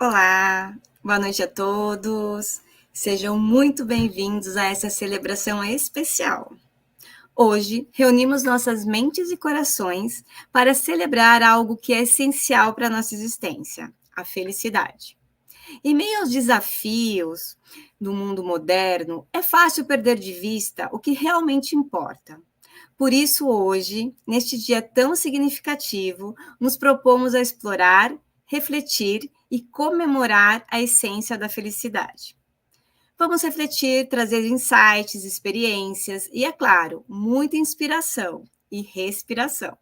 Olá, boa noite a todos. Sejam muito bem-vindos a essa celebração especial. Hoje, reunimos nossas mentes e corações para celebrar algo que é essencial para a nossa existência: a felicidade. Em meio aos desafios do mundo moderno, é fácil perder de vista o que realmente importa. Por isso, hoje, neste dia tão significativo, nos propomos a explorar, refletir e comemorar a essência da felicidade. Vamos refletir, trazer insights, experiências e, é claro, muita inspiração e respiração.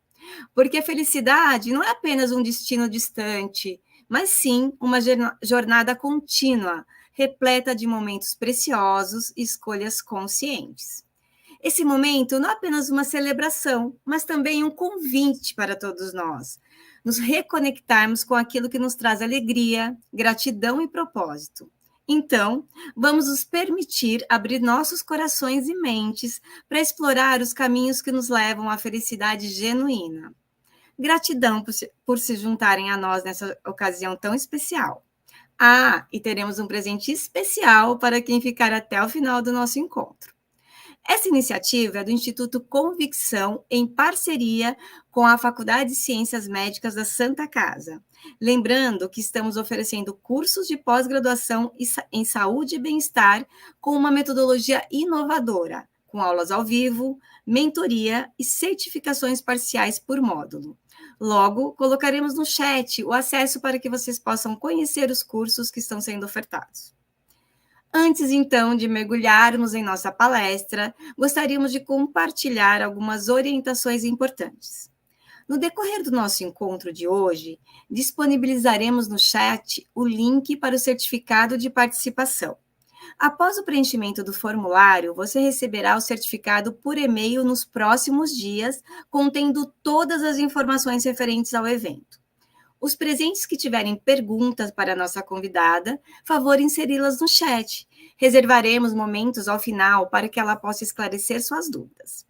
Porque a felicidade não é apenas um destino distante, mas sim uma jornada contínua, repleta de momentos preciosos e escolhas conscientes. Esse momento não é apenas uma celebração, mas também um convite para todos nós, nos reconectarmos com aquilo que nos traz alegria, gratidão e propósito. Então, vamos nos permitir abrir nossos corações e mentes para explorar os caminhos que nos levam à felicidade genuína. Gratidão por se juntarem a nós nessa ocasião tão especial. Ah, e teremos um presente especial para quem ficar até o final do nosso encontro. Essa iniciativa é do Instituto Convicção, em parceria com a Faculdade de Ciências Médicas da Santa Casa. Lembrando que estamos oferecendo cursos de pós-graduação em saúde e bem-estar com uma metodologia inovadora, com aulas ao vivo, mentoria e certificações parciais por módulo. Logo, colocaremos no chat o acesso para que vocês possam conhecer os cursos que estão sendo ofertados. Antes, então, de mergulharmos em nossa palestra, gostaríamos de compartilhar algumas orientações importantes. No decorrer do nosso encontro de hoje, disponibilizaremos no chat o link para o certificado de participação. Após o preenchimento do formulário, você receberá o certificado por e-mail nos próximos dias, contendo todas as informações referentes ao evento. Os presentes que tiverem perguntas para a nossa convidada, favor inseri-las no chat. Reservaremos momentos ao final para que ela possa esclarecer suas dúvidas.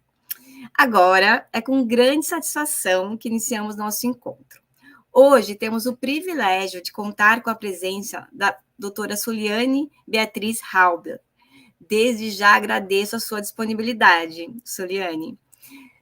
Agora, é com grande satisfação que iniciamos nosso encontro. Hoje temos o privilégio de contar com a presença da doutora Suliane Beatriz Halber. Desde já agradeço a sua disponibilidade, Suliane.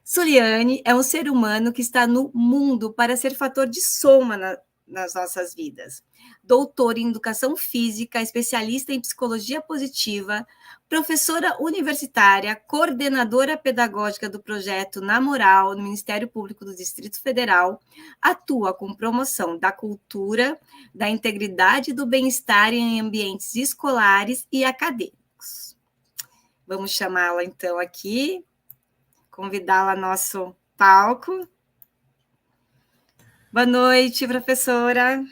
Suliane é um ser humano que está no mundo para ser fator de soma nas nossas vidas. Doutora em Educação Física, especialista em Psicologia Positiva, professora universitária, coordenadora pedagógica do projeto Na Moral, no Ministério Público do Distrito Federal, atua com promoção da cultura, da integridade e do bem-estar em ambientes escolares e acadêmicos. Vamos chamá-la, então, aqui, convidá-la ao nosso palco. Boa noite, professora.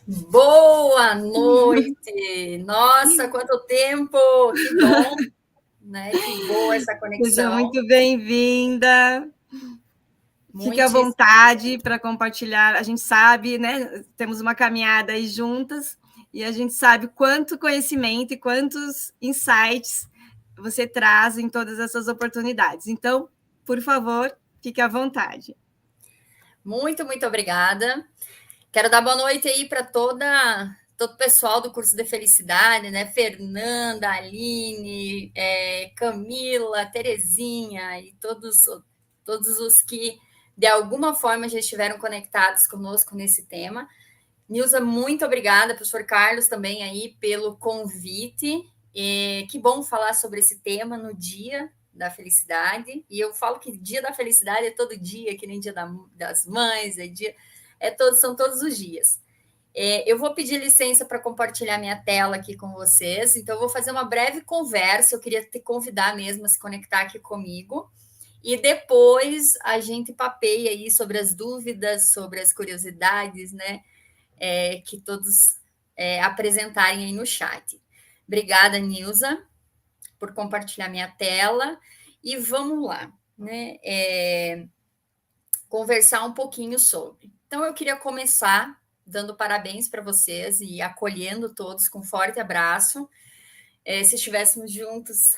Boa noite! Nossa, quanto tempo! Que bom, né? Que boa essa Seja conexão. muito bem-vinda. Fique à Muitíssimo. vontade para compartilhar. A gente sabe, né? Temos uma caminhada aí juntas e a gente sabe quanto conhecimento e quantos insights você traz em todas essas oportunidades. Então, por favor, fique à vontade. Muito obrigada. Quero dar boa noite aí para todo o pessoal do curso de Felicidade, né? Fernanda, Aline, Camila, Terezinha e todos os que de alguma forma já estiveram conectados conosco nesse tema. Nilza, muito obrigada, professor Carlos, também aí pelo convite. Que bom falar sobre esse tema no Dia da Felicidade. E eu falo que Dia da Felicidade é todo dia, que nem Dia das Mães, são todos os dias. Eu vou pedir licença para compartilhar minha tela aqui com vocês. Então, eu vou fazer uma breve conversa. Eu queria te convidar mesmo a se conectar aqui comigo. E depois a gente papeia aí sobre as dúvidas, sobre as curiosidades, né? Que todos apresentarem aí no chat. Obrigada, Nilza, por compartilhar minha tela. E vamos lá, né? Conversar um pouquinho sobre. Então, eu queria começar dando parabéns para vocês e acolhendo todos com um forte abraço. Se estivéssemos juntos,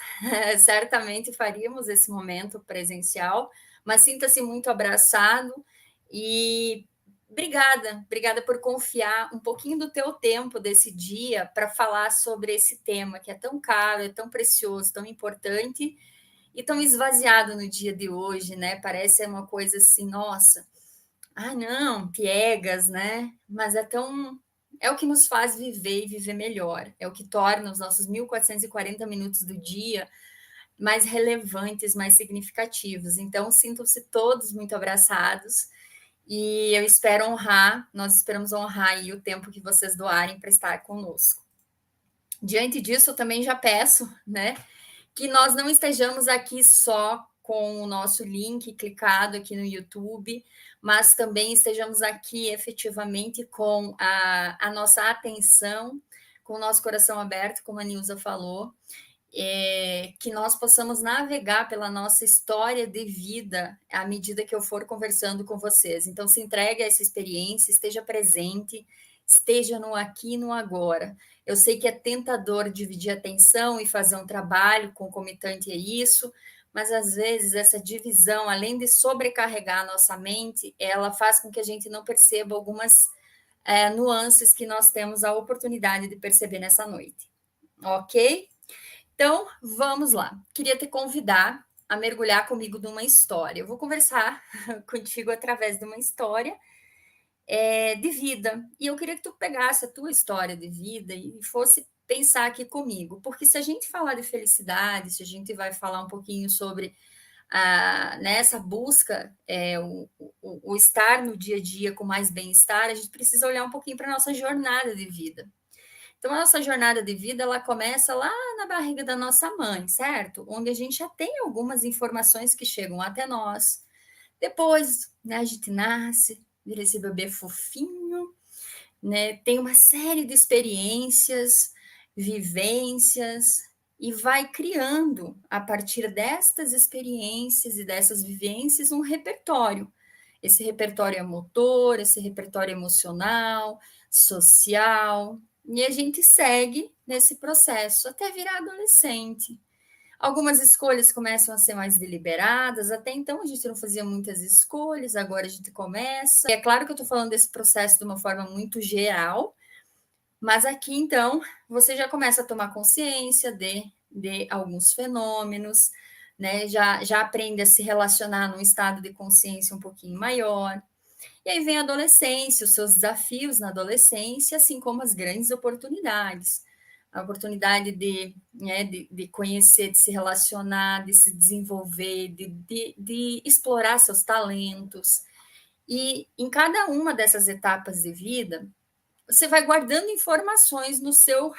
certamente faríamos esse momento presencial, mas sinta-se muito abraçado e obrigada por confiar um pouquinho do teu tempo desse dia para falar sobre esse tema que é tão caro, é tão precioso, tão importante e tão esvaziado no dia de hoje, né? Parece uma coisa assim, nossa, não, piegas, né? Mas é o que nos faz viver e viver melhor. É o que torna os nossos 1.440 minutos do dia mais relevantes, mais significativos. Então, sintam-se todos muito abraçados e nós esperamos honrar aí o tempo que vocês doarem para estar conosco. Diante disso, eu também já peço, né, que nós não estejamos aqui só com o nosso link clicado aqui no YouTube, mas também estejamos aqui efetivamente com a nossa atenção, com o nosso coração aberto, como a Nilza falou, que nós possamos navegar pela nossa história de vida à medida que eu for conversando com vocês. Então, se entregue a essa experiência, esteja presente, esteja no aqui e no agora. Eu sei que é tentador dividir a atenção e fazer um trabalho concomitante a isso, mas às vezes essa divisão, além de sobrecarregar a nossa mente, ela faz com que a gente não perceba algumas nuances que nós temos a oportunidade de perceber nessa noite. Ok? Então, vamos lá. Queria te convidar a mergulhar comigo numa história. Eu vou conversar contigo através de uma história de vida. E eu queria que tu pegasse a tua história de vida e fosse pensar aqui comigo. Porque se a gente falar de felicidade, se a gente vai falar um pouquinho sobre nessa busca, o estar no dia a dia com mais bem-estar, a gente precisa olhar um pouquinho para a nossa jornada de vida. Então, a nossa jornada de vida, ela começa lá na barriga da nossa mãe, certo? Onde a gente já tem algumas informações que chegam até nós. Depois, né, a gente nasce, vira esse bebê fofinho, né? Tem uma série de experiências, vivências, e vai criando, a partir destas experiências e dessas vivências, um repertório. Esse repertório é motor, esse repertório emocional, social, e a gente segue nesse processo até virar adolescente. Algumas escolhas começam a ser mais deliberadas, até então a gente não fazia muitas escolhas, agora a gente começa. E é claro que eu estou falando desse processo de uma forma muito geral, mas aqui então você já começa a tomar consciência de alguns fenômenos, né? Já aprende a se relacionar num estado de consciência um pouquinho maior. E aí vem a adolescência, os seus desafios na adolescência, assim como as grandes oportunidades. A oportunidade de conhecer, de se relacionar, de se desenvolver, de explorar seus talentos. E em cada uma dessas etapas de vida, você vai guardando informações no seu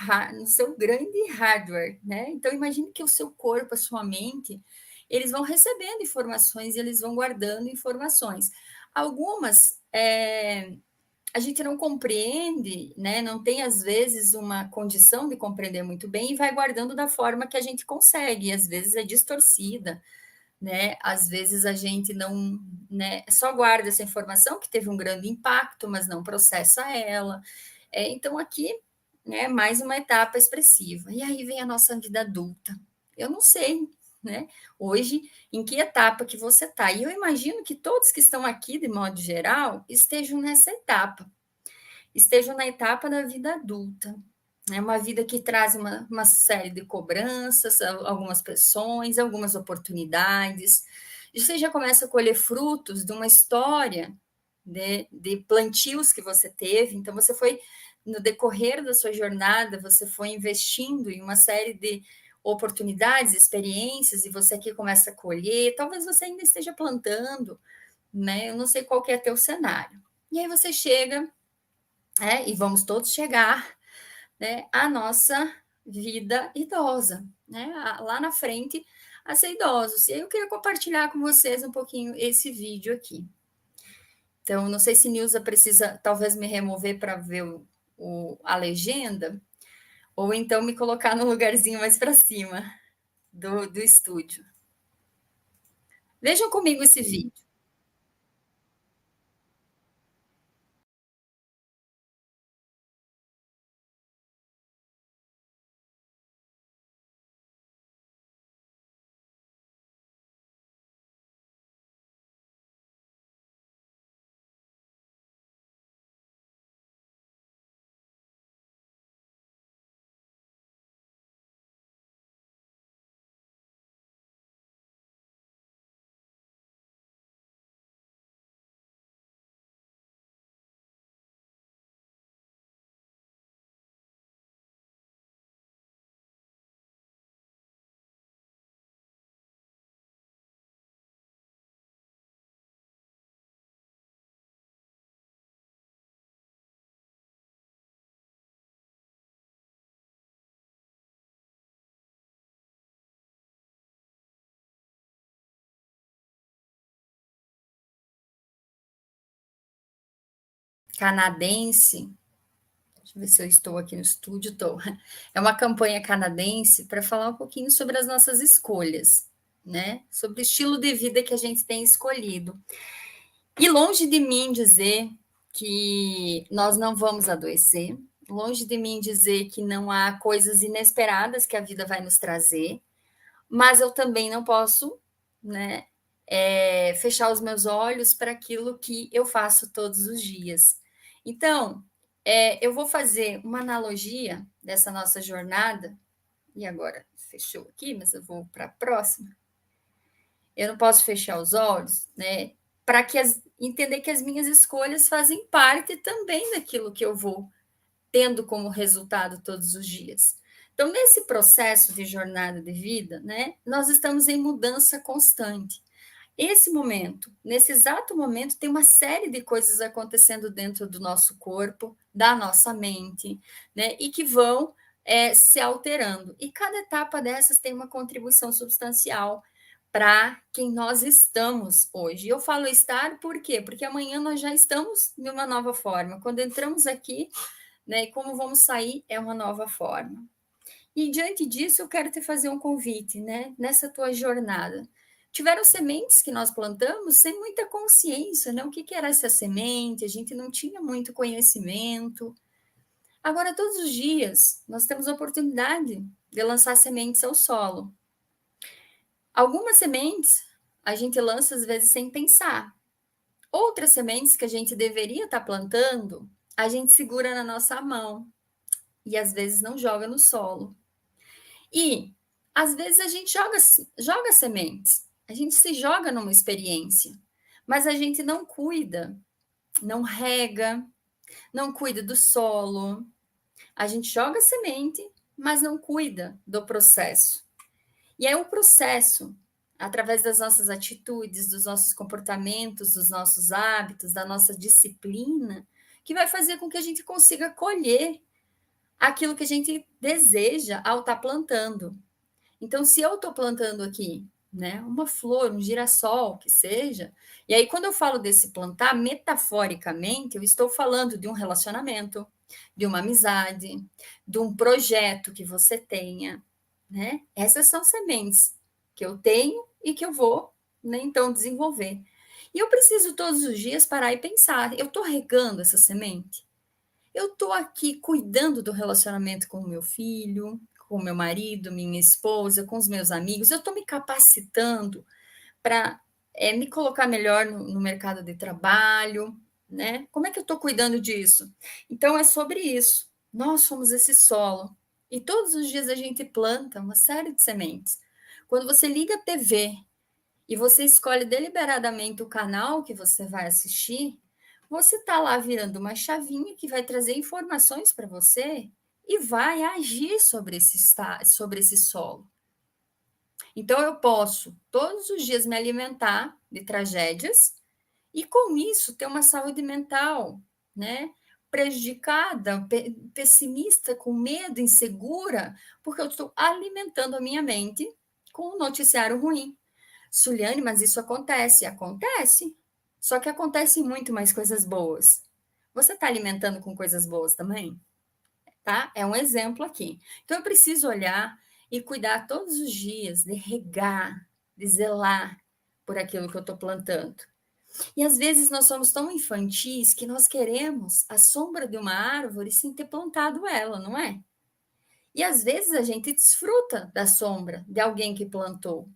grande hardware, né? Então, imagine que o seu corpo, a sua mente, eles vão recebendo informações e eles vão guardando informações. Algumas a gente não compreende, né? Não tem, às vezes, uma condição de compreender muito bem e vai guardando da forma que a gente consegue, e às vezes é distorcida, né? Às vezes a gente não, né, só guarda essa informação que teve um grande impacto, mas não processa ela. Então, aqui, né, mais uma etapa expressiva. E aí vem a nossa vida adulta. Eu não sei, né? Hoje, em que etapa que você está? E eu imagino que todos que estão aqui, de modo geral, estejam nessa etapa. Estejam na etapa da vida adulta. É uma vida que traz uma série de cobranças, algumas pressões, algumas oportunidades. E você já começa a colher frutos de uma história de plantios que você teve. Então, você foi, no decorrer da sua jornada, você foi investindo em uma série de oportunidades, experiências, e você aqui começa a colher. Talvez você ainda esteja plantando, né? Eu não sei qual que é teu cenário. E aí você chega, e vamos todos chegar, né, à nossa vida idosa, né? Lá na frente, a ser idosos. E aí eu queria compartilhar com vocês um pouquinho esse vídeo aqui. Então, não sei se Nilza precisa talvez me remover para ver a legenda, ou então me colocar no lugarzinho mais para cima do estúdio. Vejam comigo esse vídeo. canadense. Deixa eu ver se eu estou aqui no estúdio. Estou. É uma campanha canadense para falar um pouquinho sobre as nossas escolhas, né? Sobre o estilo de vida que a gente tem escolhido. E longe de mim dizer que nós não vamos adoecer, longe de mim dizer que não há coisas inesperadas que a vida vai nos trazer, mas eu também não posso, né, fechar os meus olhos para aquilo que eu faço todos os dias. Então, eu vou fazer uma analogia dessa nossa jornada, e agora fechou aqui, mas eu vou para a próxima. Eu não posso fechar os olhos, né, para entender que as minhas escolhas fazem parte também daquilo que eu vou tendo como resultado todos os dias. Então, nesse processo de jornada de vida, né, nós estamos em mudança constante. Esse momento, nesse exato momento, tem uma série de coisas acontecendo dentro do nosso corpo, da nossa mente, né, e que vão se alterando. E cada etapa dessas tem uma contribuição substancial para quem nós estamos hoje. Eu falo estar por quê? Porque amanhã nós já estamos de uma nova forma. Quando entramos aqui, né, e como vamos sair é uma nova forma. E diante disso, eu quero te fazer um convite, né, nessa tua jornada. Tiveram sementes que nós plantamos sem muita consciência, né? O que era essa semente? A gente não tinha muito conhecimento. Agora, todos os dias, nós temos a oportunidade de lançar sementes ao solo. Algumas sementes a gente lança às vezes sem pensar. Outras sementes que a gente deveria estar plantando, a gente segura na nossa mão e às vezes não joga no solo. E às vezes a gente joga sementes, a gente se joga numa experiência, mas a gente não cuida, não rega, não cuida do solo. A gente joga semente, mas não cuida do processo. E é o processo, através das nossas atitudes, dos nossos comportamentos, dos nossos hábitos, da nossa disciplina, que vai fazer com que a gente consiga colher aquilo que a gente deseja ao estar plantando. Então, se eu estou plantando aqui, né, uma flor, um girassol, que seja, e aí quando eu falo desse plantar, metaforicamente, eu estou falando de um relacionamento, de uma amizade, de um projeto que você tenha, né? Essas são sementes que eu tenho e que eu vou, né, então, desenvolver. E eu preciso todos os dias parar e pensar, eu estou regando essa semente? Eu estou aqui cuidando do relacionamento com o meu filho, com o meu marido, minha esposa, com os meus amigos, eu estou me capacitando para me colocar melhor no mercado de trabalho, né? Como é que eu estou cuidando disso? Então, é sobre isso. Nós somos esse solo. E todos os dias a gente planta uma série de sementes. Quando você liga a TV e você escolhe deliberadamente o canal que você vai assistir, você está lá virando uma chavinha que vai trazer informações para você e vai agir sobre esse solo. Então, eu posso todos os dias me alimentar de tragédias e, com isso, ter uma saúde mental, né, prejudicada, pessimista, com medo, insegura, porque eu estou alimentando a minha mente com um noticiário ruim. Suliane, mas isso acontece? Acontece. Só que acontecem muito mais coisas boas. Você está alimentando com coisas boas também? Tá? É um exemplo aqui. Então, eu preciso olhar e cuidar todos os dias de regar, de zelar por aquilo que eu estou plantando. E às vezes nós somos tão infantis que nós queremos a sombra de uma árvore sem ter plantado ela, não é? E às vezes a gente desfruta da sombra de alguém que plantou.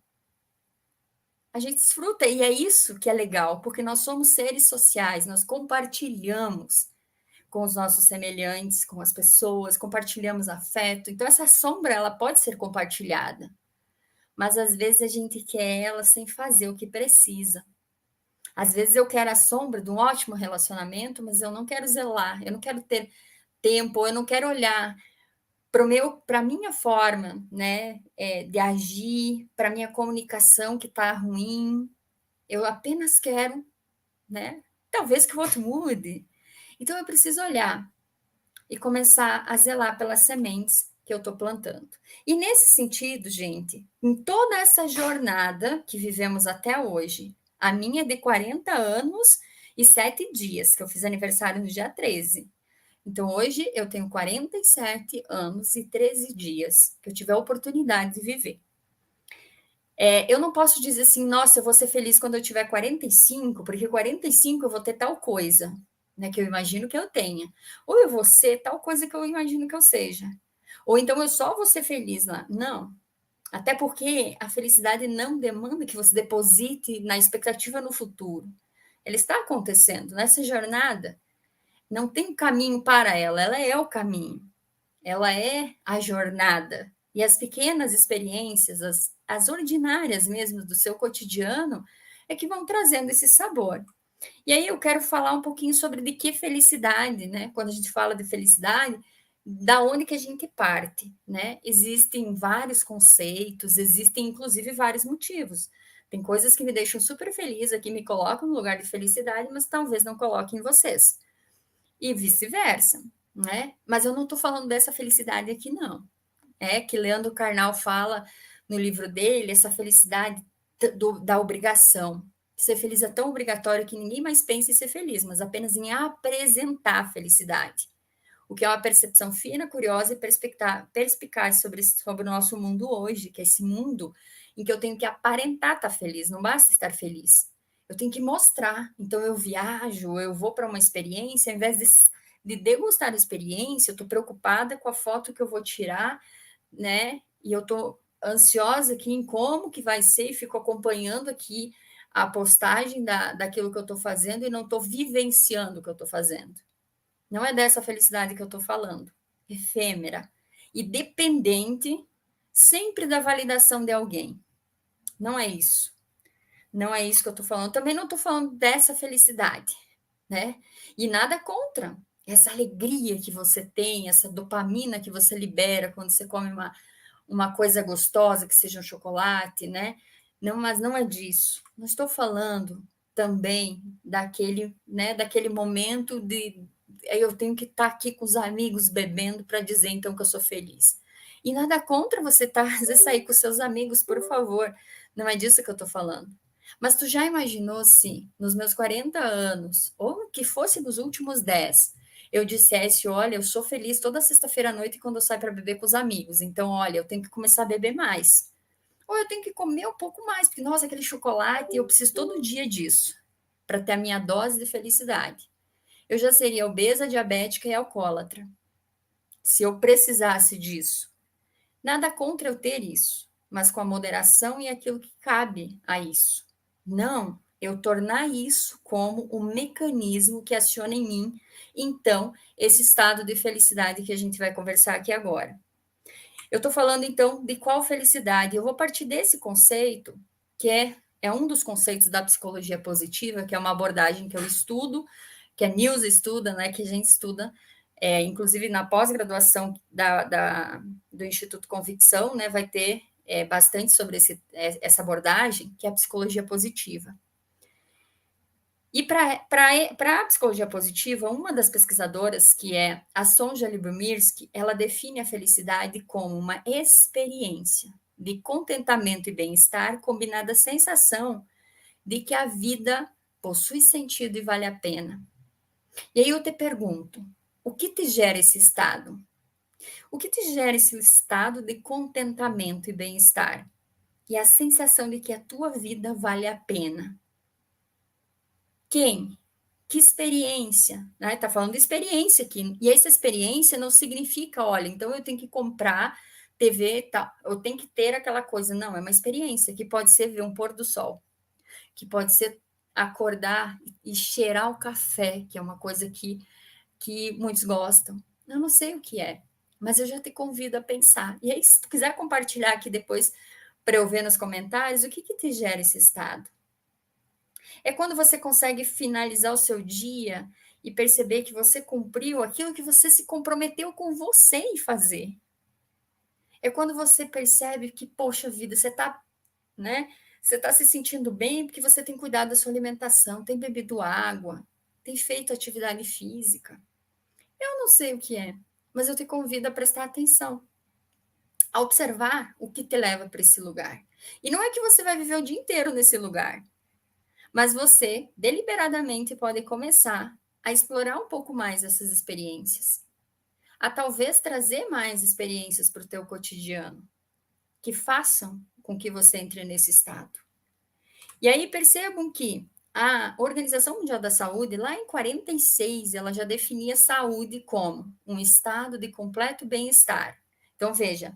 A gente desfruta, e é isso que é legal, porque nós somos seres sociais, nós compartilhamos com os nossos semelhantes, com as pessoas, compartilhamos afeto. Então, essa sombra, ela pode ser compartilhada, mas às vezes a gente quer ela sem fazer o que precisa. Às vezes eu quero a sombra de um ótimo relacionamento, mas eu não quero zelar, eu não quero ter tempo, eu não quero olhar para a minha forma, né, de agir, para a minha comunicação que está ruim. Eu apenas quero, né, talvez que o outro mude. Então, eu preciso olhar e começar a zelar pelas sementes que eu estou plantando. E nesse sentido, gente, em toda essa jornada que vivemos até hoje, a minha é de 40 anos e 7 dias, que eu fiz aniversário no dia 13. Então, hoje eu tenho 47 anos e 13 dias que eu tive a oportunidade de viver. Eu não posso dizer assim, nossa, eu vou ser feliz quando eu tiver 45, porque 45 eu vou ter tal coisa, né, que eu imagino que eu tenha. Ou eu vou ser tal coisa que eu imagino que eu seja. Ou então eu só vou ser feliz lá. Não. Até porque a felicidade não demanda que você deposite na expectativa no futuro. Ela está acontecendo. Nessa jornada, não tem caminho para ela é o caminho. Ela é a jornada. E as pequenas experiências, as ordinárias mesmo do seu cotidiano, é que vão trazendo esse sabor. E aí eu quero falar um pouquinho sobre de que felicidade, né? Quando a gente fala de felicidade, da onde que a gente parte, né? Existem vários conceitos, existem inclusive vários motivos. Tem coisas que me deixam super feliz aqui, me colocam no lugar de felicidade, mas talvez não coloquem vocês. E vice-versa, né? Mas eu não estou falando dessa felicidade aqui, não. É que Leandro Carnal fala no livro dele, essa felicidade da obrigação. Ser feliz é tão obrigatório que ninguém mais pensa em ser feliz, mas apenas em apresentar a felicidade. O que é uma percepção fina, curiosa e perspicaz sobre o nosso mundo hoje, que é esse mundo em que eu tenho que aparentar estar feliz, não basta estar feliz. Eu tenho que mostrar. Então, eu viajo, eu vou para uma experiência, ao invés de degustar a experiência, eu estou preocupada com a foto que eu vou tirar, né? E eu estou ansiosa aqui em como que vai ser, e fico acompanhando aqui a postagem daquilo que eu estou fazendo e não estou vivenciando o que eu estou fazendo. Não é dessa felicidade que eu estou falando. Efêmera e dependente sempre da validação de alguém. Não é isso. Não é isso que eu estou falando. Também não estou falando dessa felicidade, né? E nada contra essa alegria que você tem, essa dopamina que você libera quando você come uma coisa gostosa, que seja um chocolate, né? Não, mas não é disso. Não estou falando também daquele momento de eu tenho que estar aqui com os amigos bebendo para dizer então que eu sou feliz. E nada contra você às vezes sair com seus amigos, por favor. Não é disso que eu estou falando. Mas tu já imaginou se nos meus 40 anos, ou que fosse nos últimos 10, eu dissesse, olha, eu sou feliz toda sexta-feira à noite quando eu saio para beber com os amigos. Então, olha, eu tenho que começar a beber mais. Ou eu tenho que comer um pouco mais, porque, nossa, aquele chocolate, eu preciso todo dia disso, para ter a minha dose de felicidade. Eu já seria obesa, diabética e alcoólatra, se eu precisasse disso. Nada contra eu ter isso, mas com a moderação e aquilo que cabe a isso. Não, eu tornar isso como um mecanismo que aciona em mim, então, esse estado de felicidade que a gente vai conversar aqui agora. Eu estou falando, então, de qual felicidade? Eu vou partir desse conceito, que é um dos conceitos da psicologia positiva, que é uma abordagem que eu estudo, que a Nilza estuda, né, que a gente estuda, inclusive na pós-graduação do Instituto Convicção, né, vai ter bastante sobre essa abordagem, que é a psicologia positiva. E para a psicologia positiva, uma das pesquisadoras, que é a Sonja Lyubomirsky, ela define a felicidade como uma experiência de contentamento e bem-estar combinada à sensação de que a vida possui sentido e vale a pena. E aí eu te pergunto, o que te gera esse estado? O que te gera esse estado de contentamento e bem-estar? E a sensação de que a tua vida vale a pena? Quem? Que experiência, né? Tá falando de experiência aqui. E essa experiência não significa, olha, então eu tenho que comprar TV, tá? Eu tenho que ter aquela coisa. Não, é uma experiência que pode ser ver um pôr do sol, que pode ser acordar e cheirar o café, que é uma coisa que muitos gostam. Eu não sei o que é, mas eu já te convido a pensar. E aí, se tu quiser compartilhar aqui depois para eu ver nos comentários, o que te gera esse estado? É quando você consegue finalizar o seu dia e perceber que você cumpriu aquilo que você se comprometeu com você em fazer. É quando você percebe que, poxa vida, você está, né? Você está se sentindo bem porque você tem cuidado da sua alimentação, tem bebido água, tem feito atividade física. Eu não sei o que é, mas eu te convido a prestar atenção, a observar o que te leva para esse lugar. E não é que você vai viver o dia inteiro nesse lugar, Mas você, deliberadamente, pode começar a explorar um pouco mais essas experiências, a talvez trazer mais experiências para o teu cotidiano, que façam com que você entre nesse estado. E aí percebam que a Organização Mundial da Saúde, lá em 46, ela já definia saúde como um estado de completo bem-estar. Então, veja,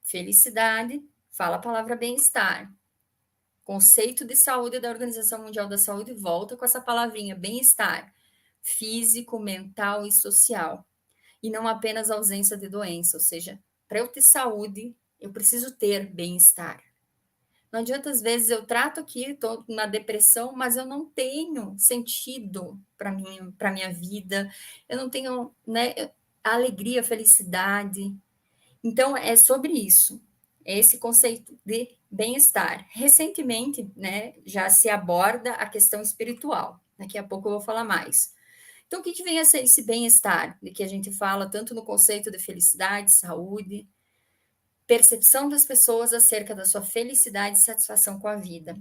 felicidade, fala a palavra bem-estar. Conceito de saúde da Organização Mundial da Saúde volta com essa palavrinha bem-estar, físico, mental e social. E não apenas ausência de doença, ou seja, para eu ter saúde, eu preciso ter bem-estar. Não adianta, às vezes, eu trato aqui, estou na depressão, mas eu não tenho sentido para minha vida, eu não tenho, né, a alegria, a felicidade. Então, é sobre isso, é esse conceito de bem-estar. Recentemente, né, já se aborda a questão espiritual. Daqui a pouco eu vou falar mais. Então, o que vem a ser esse bem-estar, de que a gente fala tanto no conceito de felicidade, saúde, percepção das pessoas acerca da sua felicidade e satisfação com a vida.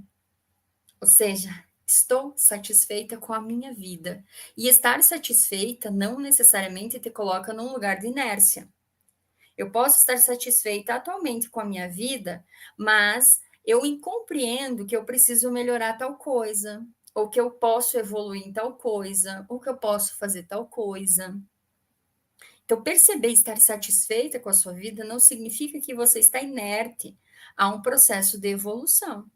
Ou seja, estou satisfeita com a minha vida. E estar satisfeita não necessariamente te coloca num lugar de inércia. Eu posso estar satisfeita atualmente com a minha vida, mas eu compreendo que eu preciso melhorar tal coisa, ou que eu posso evoluir em tal coisa, ou que eu posso fazer tal coisa. Então, perceber estar satisfeita com a sua vida não significa que você está inerte a um processo de evolução,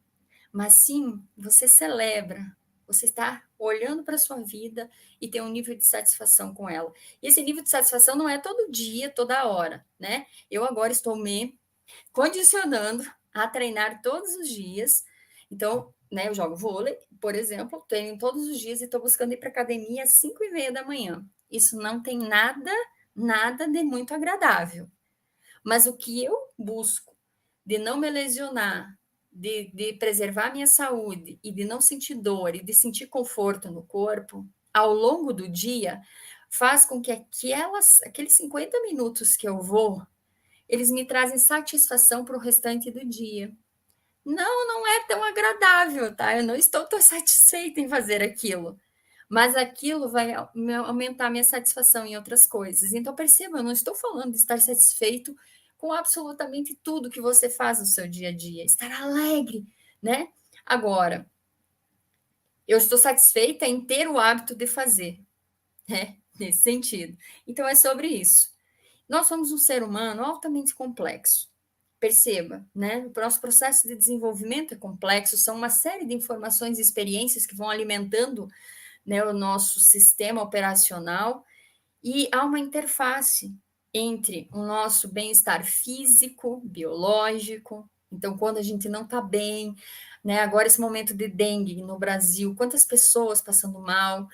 mas sim você celebra, você está olhando para a sua vida e tem um nível de satisfação com ela. E esse nível de satisfação não é todo dia, toda hora, né? Eu agora estou me condicionando a treinar todos os dias. Então, né, eu jogo vôlei, por exemplo, treino todos os dias e estou buscando ir para academia às 5:30 da manhã. Isso não tem nada de muito agradável. Mas o que eu busco de não me lesionar, de preservar minha saúde e de não sentir dor e de sentir conforto no corpo, ao longo do dia, faz com que aqueles 50 minutos que eu vou, eles me trazem satisfação para o restante do dia. Não é tão agradável, tá? Eu não estou tão satisfeita em fazer aquilo. Mas aquilo vai aumentar minha satisfação em outras coisas. Então, perceba, eu não estou falando de estar satisfeito com absolutamente tudo que você faz no seu dia a dia. Estar alegre, né? Agora, eu estou satisfeita em ter o hábito de fazer, né? Nesse sentido. Então, é sobre isso. Nós somos um ser humano altamente complexo. Perceba, né? O nosso processo de desenvolvimento é complexo, são uma série de informações e experiências que vão alimentando, né, o nosso sistema operacional e há uma interface entre o nosso bem-estar físico, biológico. Então, quando a gente não está bem, né? Agora, esse momento de dengue no Brasil, quantas pessoas passando mal,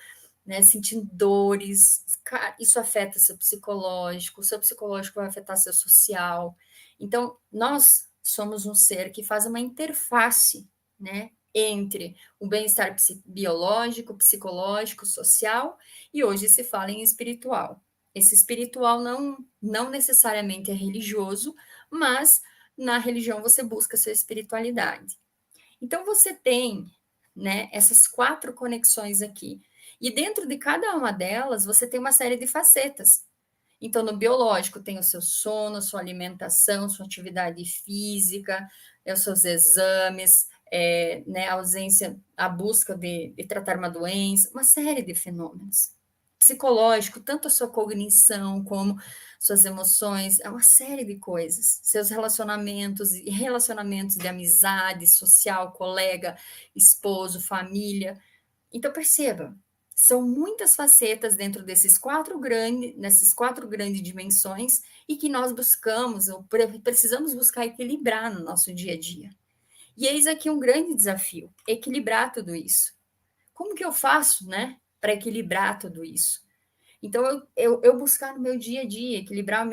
né, sentindo dores, isso afeta o seu psicológico vai afetar seu social. Então, nós somos um ser que faz uma interface, né, entre o bem-estar biológico, psicológico, social, e hoje se fala em espiritual. Esse espiritual não necessariamente é religioso, mas na religião você busca a sua espiritualidade. Então, você tem, né, essas 4 conexões aqui. E dentro de cada uma delas, você tem uma série de facetas. Então, no biológico, tem o seu sono, sua alimentação, sua atividade física, os seus exames, né, a ausência, a busca de tratar uma doença, uma série de fenômenos. Psicológico, tanto a sua cognição como suas emoções, é uma série de coisas. Seus relacionamentos e relacionamentos de amizade, social, colega, esposo, família. Então, perceba, são muitas facetas dentro nessas quatro grandes dimensões e que nós buscamos, ou precisamos buscar equilibrar no nosso dia a dia. E eis aqui um grande desafio, equilibrar tudo isso. Como que eu faço, né, para equilibrar tudo isso? Então, eu buscar no meu dia a dia, equilibrar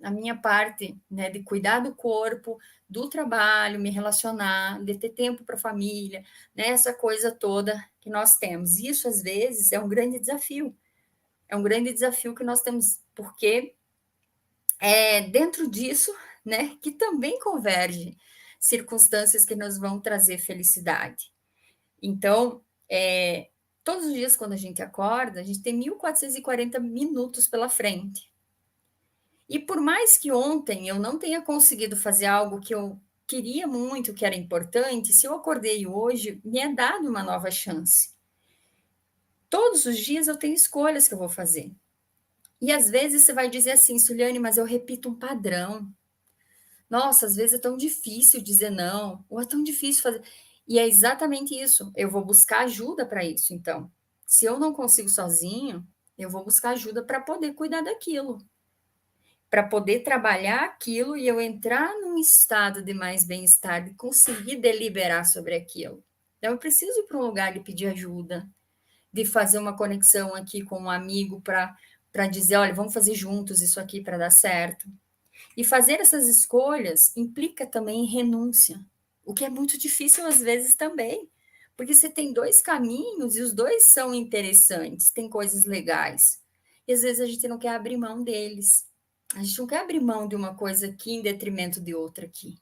a minha parte, né, de cuidar do corpo, do trabalho, me relacionar, de ter tempo para a família, né, essa coisa toda que nós temos. Isso, às vezes, é um grande desafio. É um grande desafio que nós temos, porque é dentro disso, né, que também converge circunstâncias que nos vão trazer felicidade. Então, Todos os dias, quando a gente acorda, a gente tem 1.440 minutos pela frente. E por mais que ontem eu não tenha conseguido fazer algo que eu queria muito, que era importante, se eu acordei hoje, me é dado uma nova chance. Todos os dias eu tenho escolhas que eu vou fazer. E às vezes você vai dizer assim, Suliane, mas eu repito um padrão. Nossa, às vezes é tão difícil dizer não, ou é tão difícil fazer. E é exatamente isso. Eu vou buscar ajuda para isso, então. Se eu não consigo sozinho, eu vou buscar ajuda para poder cuidar daquilo, para poder trabalhar aquilo e eu entrar num estado de mais bem-estar, de conseguir deliberar sobre aquilo. Então, eu preciso ir para um lugar de pedir ajuda, de fazer uma conexão aqui com um amigo para dizer, olha, vamos fazer juntos isso aqui para dar certo. E fazer essas escolhas implica também renúncia, o que é muito difícil às vezes também, porque você tem dois caminhos e os dois são interessantes, tem coisas legais. E às vezes a gente não quer abrir mão deles. A gente não quer abrir mão de uma coisa aqui em detrimento de outra aqui.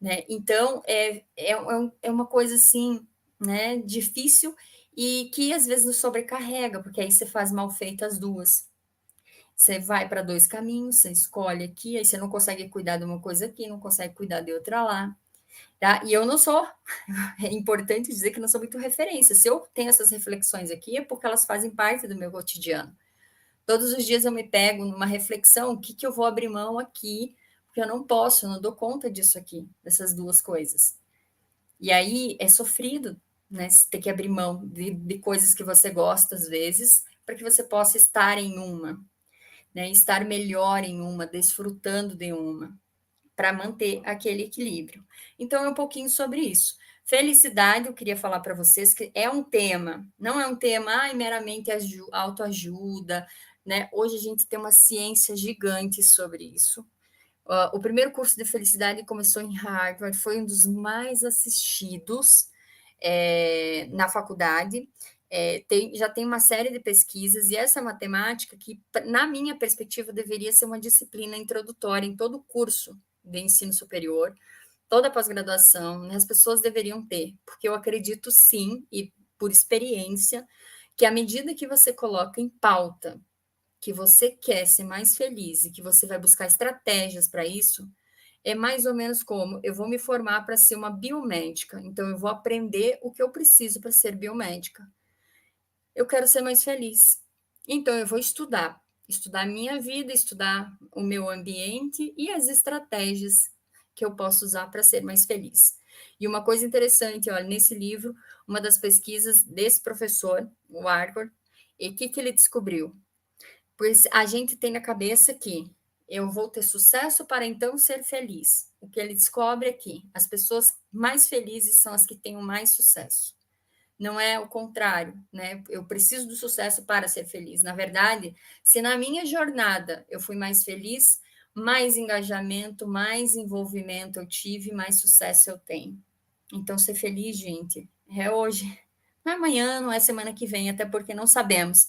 Né? Então, é uma coisa assim, né, difícil e que às vezes nos sobrecarrega, porque aí você faz mal feito as duas. Você vai para dois caminhos, você escolhe aqui, aí você não consegue cuidar de uma coisa aqui, não consegue cuidar de outra lá. Tá? E eu não sou, é importante dizer que eu não sou muito referência. Se eu tenho essas reflexões aqui, é porque elas fazem parte do meu cotidiano. Todos os dias eu me pego numa reflexão, o que, que eu vou abrir mão aqui, porque eu não posso, eu não dou conta disso aqui, dessas duas coisas. E aí é sofrido, né? Você ter que abrir mão de coisas que você gosta, às vezes, para que você possa estar em uma, né? Estar melhor em uma, desfrutando de uma, para manter aquele equilíbrio. Então, é um pouquinho sobre isso. Felicidade, eu queria falar para vocês que é um tema, não é um tema meramente autoajuda, né? Hoje a gente tem uma ciência gigante sobre isso. O primeiro curso de felicidade começou em Harvard, foi um dos mais assistidos na faculdade. Já tem uma série de pesquisas, e essa matemática, que, na minha perspectiva, deveria ser uma disciplina introdutória em todo o curso de ensino superior, toda a pós-graduação, né, as pessoas deveriam ter, porque eu acredito sim, e por experiência, que à medida que você coloca em pauta que você quer ser mais feliz e que você vai buscar estratégias para isso, é mais ou menos como eu vou me formar para ser uma biomédica, então eu vou aprender o que eu preciso para ser biomédica. Eu quero ser mais feliz, então eu vou estudar a minha vida, estudar o meu ambiente e as estratégias que eu posso usar para ser mais feliz. E uma coisa interessante, olha, nesse livro, uma das pesquisas desse professor, o Arthur, e o que ele descobriu? Pois a gente tem na cabeça que eu vou ter sucesso para então ser feliz. O que ele descobre é que as pessoas mais felizes são as que têm o mais sucesso. Não é o contrário, né? Eu preciso do sucesso para ser feliz. Na verdade, se na minha jornada eu fui mais feliz, mais engajamento, mais envolvimento eu tive, mais sucesso eu tenho. Então, ser feliz, gente, é hoje. Não é amanhã, não é semana que vem, até porque não sabemos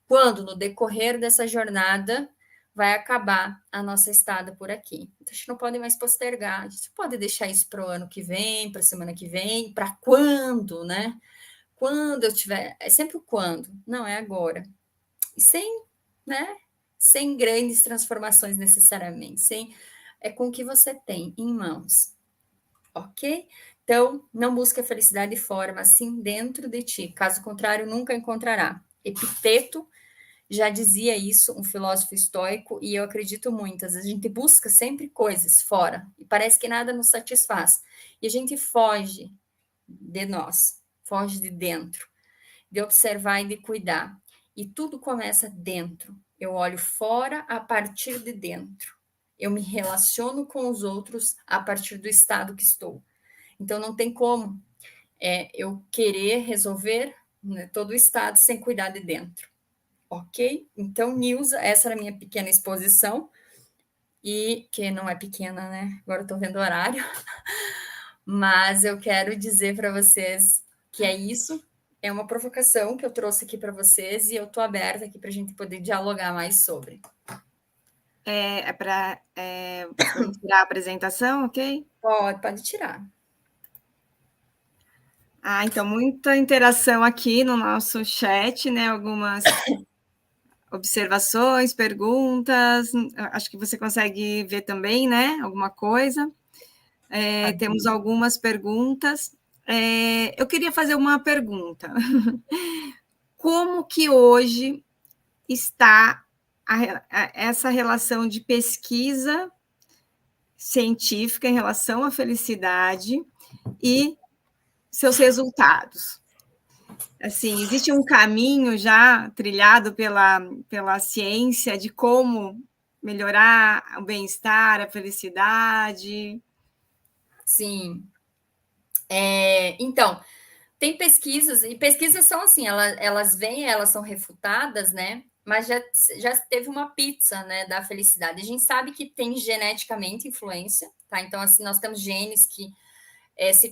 quando, no decorrer dessa jornada, vai acabar a nossa estada por aqui. Então, a gente não pode mais postergar, a gente pode deixar isso para o ano que vem, para a semana que vem, para quando, né? Quando eu tiver, é sempre o quando, não é agora. E sem, né? Sem grandes transformações necessariamente, é com o que você tem em mãos, ok? Então, não busque a felicidade fora, mas sim dentro de ti. Caso contrário, nunca encontrará. Epiteto já dizia isso, um filósofo estoico, e eu acredito muito. Às vezes a gente busca sempre coisas fora, e parece que nada nos satisfaz. E a gente foge de nós, foge de dentro, de observar e de cuidar. E tudo começa dentro. Eu olho fora a partir de dentro. Eu me relaciono com os outros a partir do estado que estou. Então, não tem como eu querer resolver, né, todo o estado sem cuidar de dentro. Ok? Então, Nilza, essa era a minha pequena exposição, e que não é pequena, né? Agora eu estou vendo o horário, mas eu quero dizer para vocês que é isso, é uma provocação que eu trouxe aqui para vocês, e eu estou aberta aqui para a gente poder dialogar mais sobre. Vamos tirar a apresentação, ok? Pode tirar. Então muita interação aqui no nosso chat, né? Algumas observações, perguntas. Acho que você consegue ver também, né? Alguma coisa. Temos algumas perguntas. Eu queria fazer uma pergunta. Como que hoje está essa relação de pesquisa científica em relação à felicidade e seus resultados? Assim, existe um caminho já trilhado pela ciência de como melhorar o bem-estar, a felicidade? Sim. Então, tem pesquisas, e pesquisas são assim, elas vêm, elas são refutadas, né? Mas já teve uma pizza, né, da felicidade. A gente sabe que tem geneticamente influência, tá? Então, assim, nós temos genes que se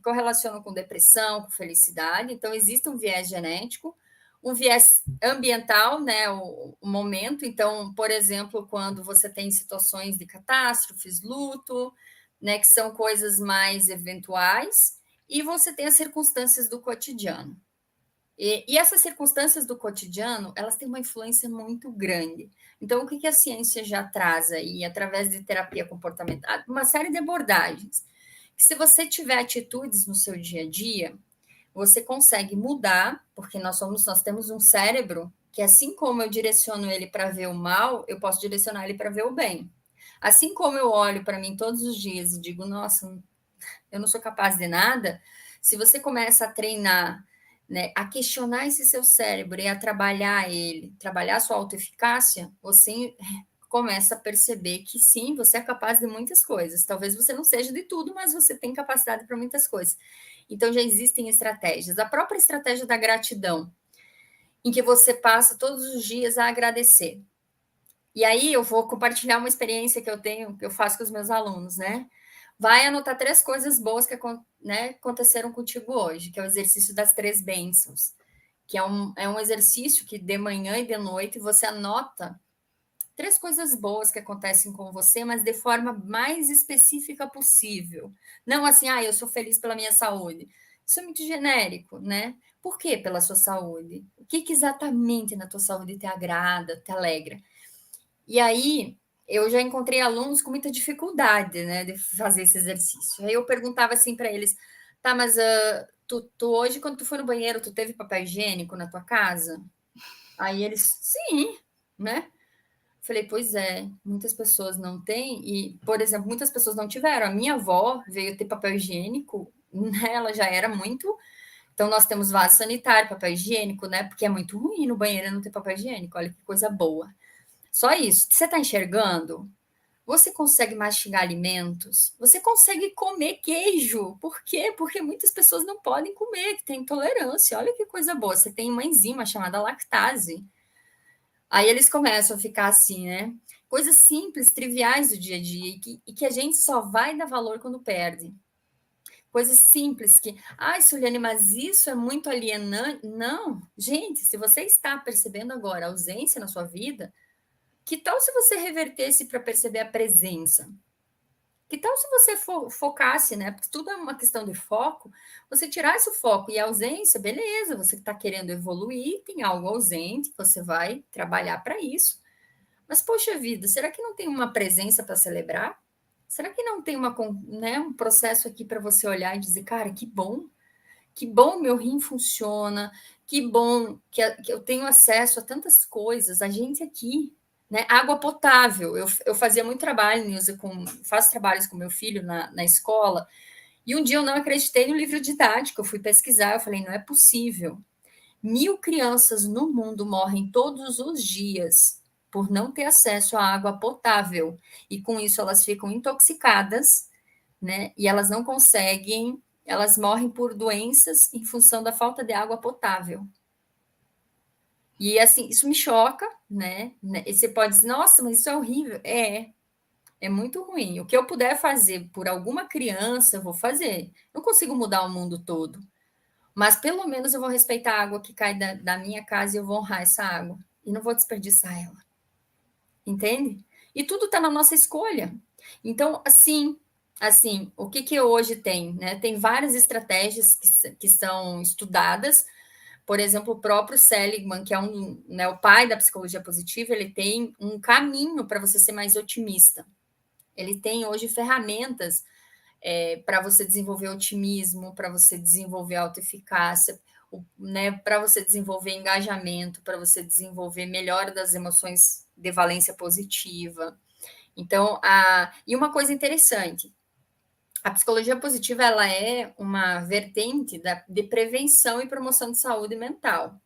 correlacionam com depressão, com felicidade. Então, existe um viés genético, um viés ambiental, né? O momento. Então, por exemplo, quando você tem situações de catástrofes, luto, né? Que são coisas mais eventuais, e você tem as circunstâncias do cotidiano. E essas circunstâncias do cotidiano, elas têm uma influência muito grande. Então, o que a ciência já traz aí, através de terapia comportamental? Uma série de abordagens. Que se você tiver atitudes no seu dia a dia, você consegue mudar, porque nós temos um cérebro que, assim como eu direciono ele para ver o mal, eu posso direcionar ele para ver o bem. Assim como eu olho para mim todos os dias e digo, nossa, eu não sou capaz de nada, se você começa a treinar, né, a questionar esse seu cérebro e a trabalhar ele, trabalhar a sua autoeficácia, você começa a perceber que sim, você é capaz de muitas coisas. Talvez você não seja de tudo, mas você tem capacidade para muitas coisas. Então já existem estratégias. A própria estratégia da gratidão, em que você passa todos os dias a agradecer. E aí eu vou compartilhar uma experiência que eu tenho, que eu faço com os meus alunos, né? Vai anotar 3 coisas boas que, né, aconteceram contigo hoje, que é o exercício das 3 bênçãos, que é um exercício que de manhã e de noite você anota 3 coisas boas que acontecem com você, mas de forma mais específica possível. Não assim, eu sou feliz pela minha saúde. Isso é muito genérico, né? Por que pela sua saúde? O que exatamente na tua saúde te agrada, te alegra? E aí, eu já encontrei alunos com muita dificuldade, né, de fazer esse exercício. Aí eu perguntava assim para eles, tá, mas tu hoje, quando tu foi no banheiro, tu teve papel higiênico na tua casa? Aí eles, sim, né? Falei, pois é, muitas pessoas não têm, e, por exemplo, muitas pessoas não tiveram. A minha avó veio ter papel higiênico, né? Ela já era muito. Então, nós temos vaso sanitário, papel higiênico, né? Porque é muito ruim no banheiro não ter papel higiênico. Olha que coisa boa. Só isso. Você está enxergando? Você consegue mastigar alimentos? Você consegue comer queijo? Por quê? Porque muitas pessoas não podem comer, que tem intolerância. Olha que coisa boa. Você tem uma enzima chamada lactase. Aí eles começam a ficar assim, né? Coisas simples, triviais do dia a dia, e que a gente só vai dar valor quando perde. Coisas simples que, Suliane, mas isso é muito alienante. Não, gente, se você está percebendo agora a ausência na sua vida, que tal se você revertesse para perceber a presença? Que tal se você focasse, né? Porque tudo é uma questão de foco. Você tirasse o foco e a ausência, beleza, você está querendo evoluir, tem algo ausente, você vai trabalhar para isso. Mas, poxa vida, será que não tem uma presença para celebrar? Será que não tem né, um processo aqui para você olhar e dizer, cara, que bom meu rim funciona, que bom que eu tenho acesso a tantas coisas, a gente aqui, né? Água potável. Eu fazia muito trabalho, Nilza, faço trabalhos com meu filho na escola, e um dia eu não acreditei no livro didático, eu fui pesquisar, eu falei, não é possível. 1.000 crianças no mundo morrem todos os dias por não ter acesso à água potável. E com isso elas ficam intoxicadas, né? E elas não conseguem, elas morrem por doenças em função da falta de água potável. E assim, isso me choca, né? E você pode dizer, nossa, mas isso é horrível. É muito ruim. O que eu puder fazer por alguma criança, eu vou fazer. Não consigo mudar o mundo todo. Mas pelo menos eu vou respeitar a água que cai da minha casa e eu vou honrar essa água. E não vou desperdiçar ela. Entende? E tudo está na nossa escolha. Então, assim, assim, o que que hoje tem, né? Tem várias estratégias que são estudadas. Por exemplo, o próprio Seligman, que é né, o pai da psicologia positiva, ele tem um caminho para você ser mais otimista. Ele tem hoje ferramentas para você desenvolver otimismo, para você desenvolver autoeficácia, né, para você desenvolver engajamento, para você desenvolver melhora das emoções de valência positiva. Então, e uma coisa interessante, a psicologia positiva ela é uma vertente de prevenção e promoção de saúde mental.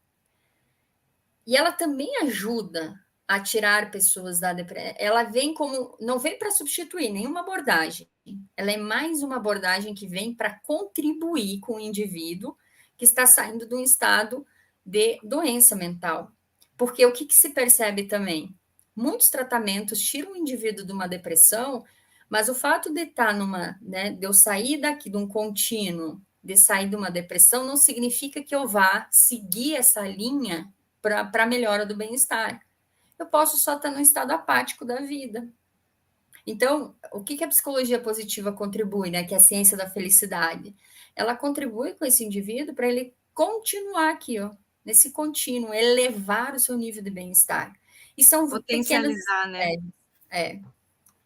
E ela também ajuda a tirar pessoas da depressão. Ela vem como. Não vem para substituir nenhuma abordagem. Ela é mais uma abordagem que vem para contribuir com o indivíduo que está saindo de um estado de doença mental. Porque o que, que se percebe também? Muitos tratamentos tiram o indivíduo de uma depressão, mas o fato de estar numa, né, de eu sair daqui de um contínuo, de sair de uma depressão, não significa que eu vá seguir essa linha para a melhora do bem-estar. Eu posso só estar num estado apático da vida. Então, o que a psicologia positiva contribui, né? Que é a ciência da felicidade. Ela contribui com esse indivíduo para ele continuar aqui, ó, nesse contínuo, elevar o seu nível de bem-estar. E são pequenas. Potencializar, né?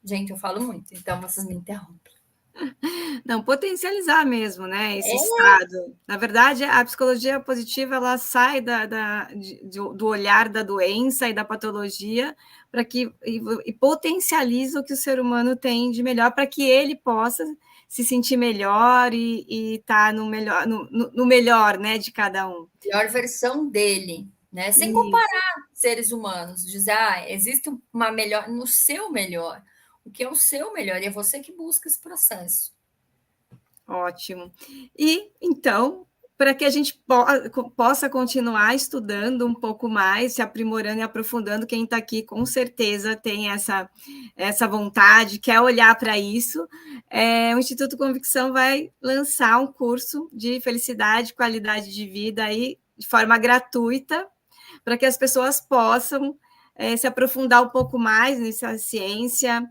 Gente, eu falo muito, então vocês me interrompem. Não, potencializar mesmo, né? Esse estado. Na verdade, a psicologia positiva ela sai do olhar da doença e da patologia para que e potencializa o que o ser humano tem de melhor para que ele possa se sentir melhor e estar no melhor, no melhor, né, de cada um. Melhor versão dele, né? Sem Isso. comparar seres humanos, dizer, existe uma melhor no seu melhor. O que é o seu melhor? E é você que busca esse processo. Ótimo. E então, para que a gente possa continuar estudando um pouco mais, se aprimorando e aprofundando, quem está aqui com certeza tem essa vontade, quer olhar para isso, o Instituto Convicção vai lançar um curso de felicidade e qualidade de vida aí, de forma gratuita, para que as pessoas possam se aprofundar um pouco mais nessa ciência,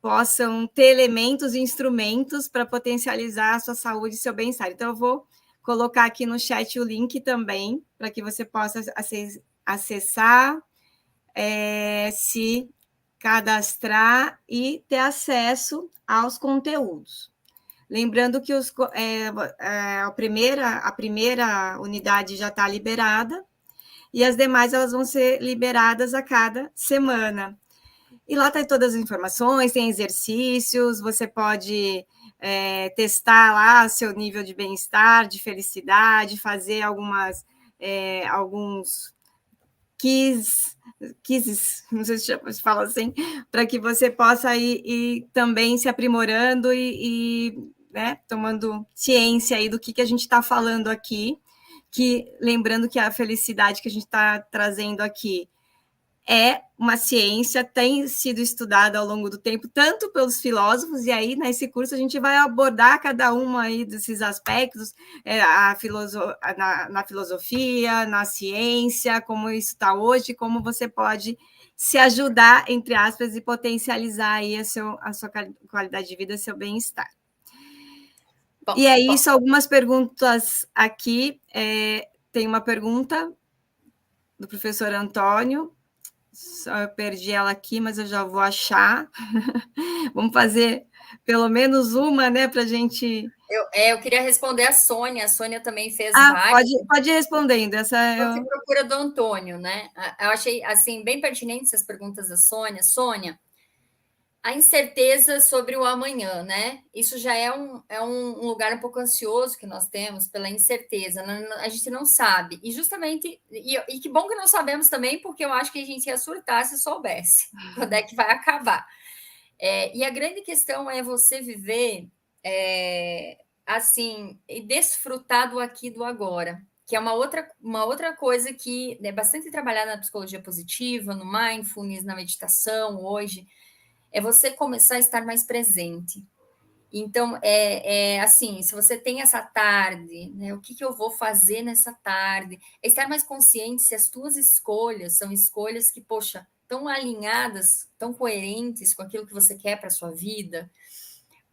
possam ter elementos e instrumentos para potencializar a sua saúde e seu bem-estar. Então, eu vou colocar aqui no chat o link também, para que você possa acessar, se cadastrar e ter acesso aos conteúdos. Lembrando que a primeira unidade já está liberada, e as demais elas vão ser liberadas a cada semana. E lá tem todas as informações, tem exercícios, você pode testar lá seu nível de bem-estar, de felicidade, fazer alguns quizzes, não sei se fala assim, para que você possa ir também se aprimorando né, tomando ciência aí do que a gente está falando aqui, que lembrando que a felicidade que a gente está trazendo aqui é uma ciência, tem sido estudada ao longo do tempo, tanto pelos filósofos, e aí nesse curso a gente vai abordar cada um aí desses aspectos, na filosofia, na ciência, como isso está hoje, como você pode se ajudar, entre aspas, e potencializar aí a sua qualidade de vida, seu bem-estar. E é isso, algumas perguntas aqui. Tem uma pergunta do professor Antônio. Eu perdi ela aqui, mas eu já vou achar. Vamos fazer pelo menos uma, né, para a gente. Eu queria responder a Sônia. A Sônia também fez várias. Pode ir respondendo. Você procura do Antônio, né? Eu achei assim bem pertinente essas perguntas da Sônia. Sônia, a incerteza sobre o amanhã, né? Isso já é um lugar um pouco ansioso que nós temos pela incerteza. A gente não sabe. E justamente, e que bom que não sabemos também, porque eu acho que a gente ia surtar se soubesse quando é que vai acabar. E a grande questão é você viver assim e desfrutar do aqui e do agora, que é uma outra coisa que é bastante trabalhada na psicologia positiva, no mindfulness, na meditação hoje, é você começar a estar mais presente. Então, assim, se você tem essa tarde, né, o que eu vou fazer nessa tarde? É estar mais consciente se as tuas escolhas são escolhas que, poxa, estão alinhadas, estão coerentes com aquilo que você quer para a sua vida.